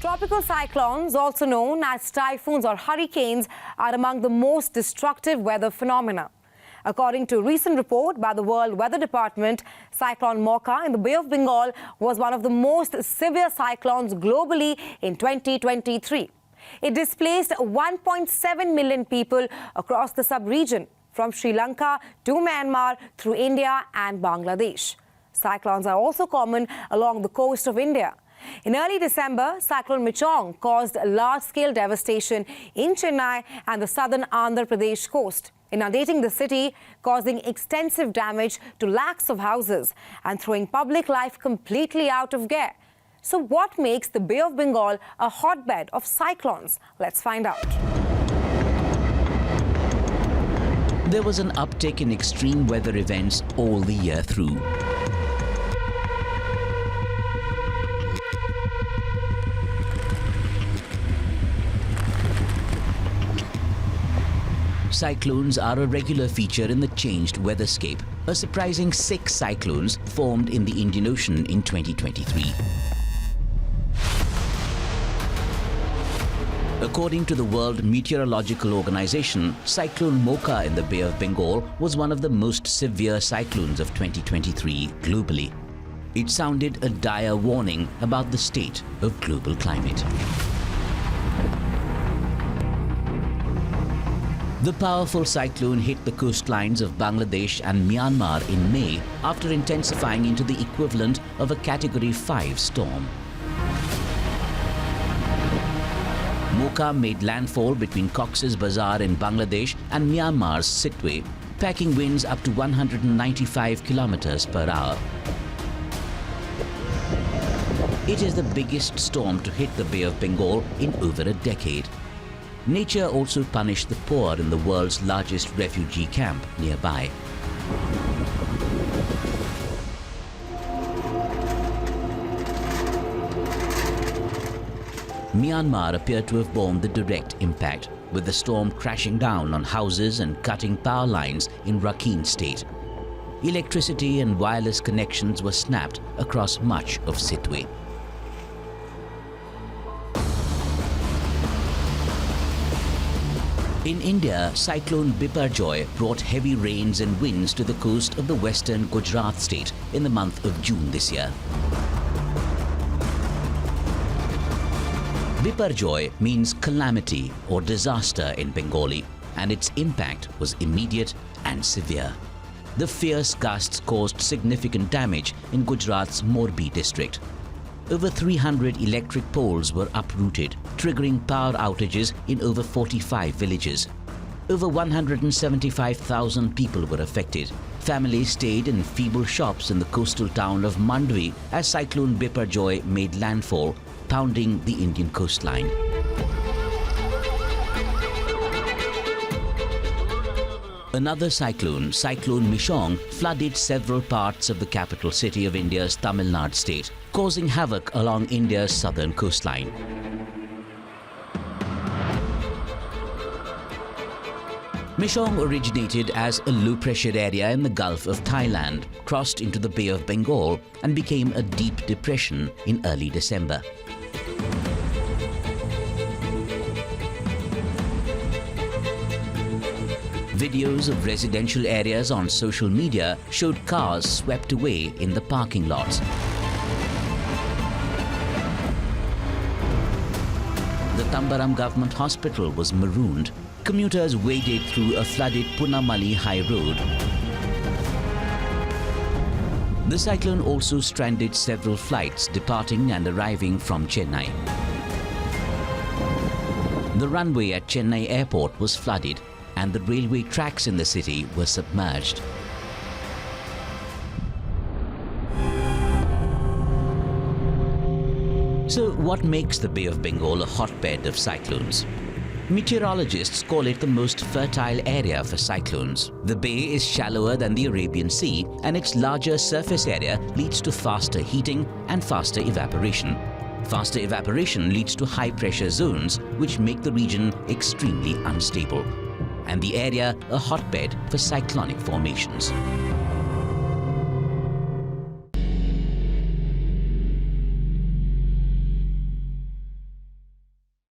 Tropical cyclones, also known as typhoons or hurricanes, are among the most destructive weather phenomena. According to a recent report by the World Weather Department, Cyclone Mocha in the Bay of Bengal was one of the most severe cyclones globally in 2023. It displaced 1.7 million people across the sub-region, from Sri Lanka to Myanmar through India and Bangladesh. Cyclones are also common along the coast of India. In early December, Cyclone Michaung caused large-scale devastation in Chennai and the southern Andhra Pradesh coast, inundating the city, causing extensive damage to lakhs of houses and throwing public life completely out of gear. So what makes the Bay of Bengal a hotbed of cyclones? Let's find out. There was an uptick in extreme weather events all the year through. Cyclones are a regular feature in the changed weatherscape. A surprising 6 cyclones formed in the Indian Ocean in 2023. According to the World Meteorological Organization, Cyclone Mocha in the Bay of Bengal was one of the most severe cyclones of 2023 globally. It sounded a dire warning about the state of global climate. The powerful cyclone hit the coastlines of Bangladesh and Myanmar in May after intensifying into the equivalent of a Category 5 storm. Mocha made landfall between Cox's Bazar in Bangladesh and Myanmar's Sittwe, packing winds up to 195 kilometers per hour. It is the biggest storm to hit the Bay of Bengal in over a decade. Nature also punished the poor in the world's largest refugee camp nearby. Myanmar appeared to have borne the direct impact, with the storm crashing down on houses and cutting power lines in Rakhine state. Electricity and wireless connections were snapped across much of Sittwe. In India, cyclone Biparjoy brought heavy rains and winds to the coast of the western Gujarat state in the month of June this year. Biparjoy means calamity or disaster in Bengali, and its impact was immediate and severe. The fierce gusts caused significant damage in Gujarat's Morbi district. Over 300 electric poles were uprooted, triggering power outages in over 45 villages. Over 175,000 people were affected. Families stayed in feeble shops in the coastal town of Mandvi as Cyclone Biparjoy made landfall, pounding the Indian coastline. Another cyclone, Cyclone Michaung, flooded several parts of the capital city of India's Tamil Nadu state, causing havoc along India's southern coastline. Michaung originated as a low-pressure area in the Gulf of Thailand, crossed into the Bay of Bengal, and became a deep depression in early December. Videos of residential areas on social media showed cars swept away in the parking lots. The Tambaram Government Hospital was marooned. Commuters waded through a flooded Punamali High Road. The cyclone also stranded several flights departing and arriving from Chennai. The runway at Chennai airport was flooded, and the railway tracks in the city were submerged. So what makes the Bay of Bengal a hotbed of cyclones? Meteorologists call it the most fertile area for cyclones. The bay is shallower than the Arabian Sea, and its larger surface area leads to faster heating and faster evaporation. Faster evaporation leads to high-pressure zones, which make the region extremely unstable, and the area a hotbed for cyclonic formations.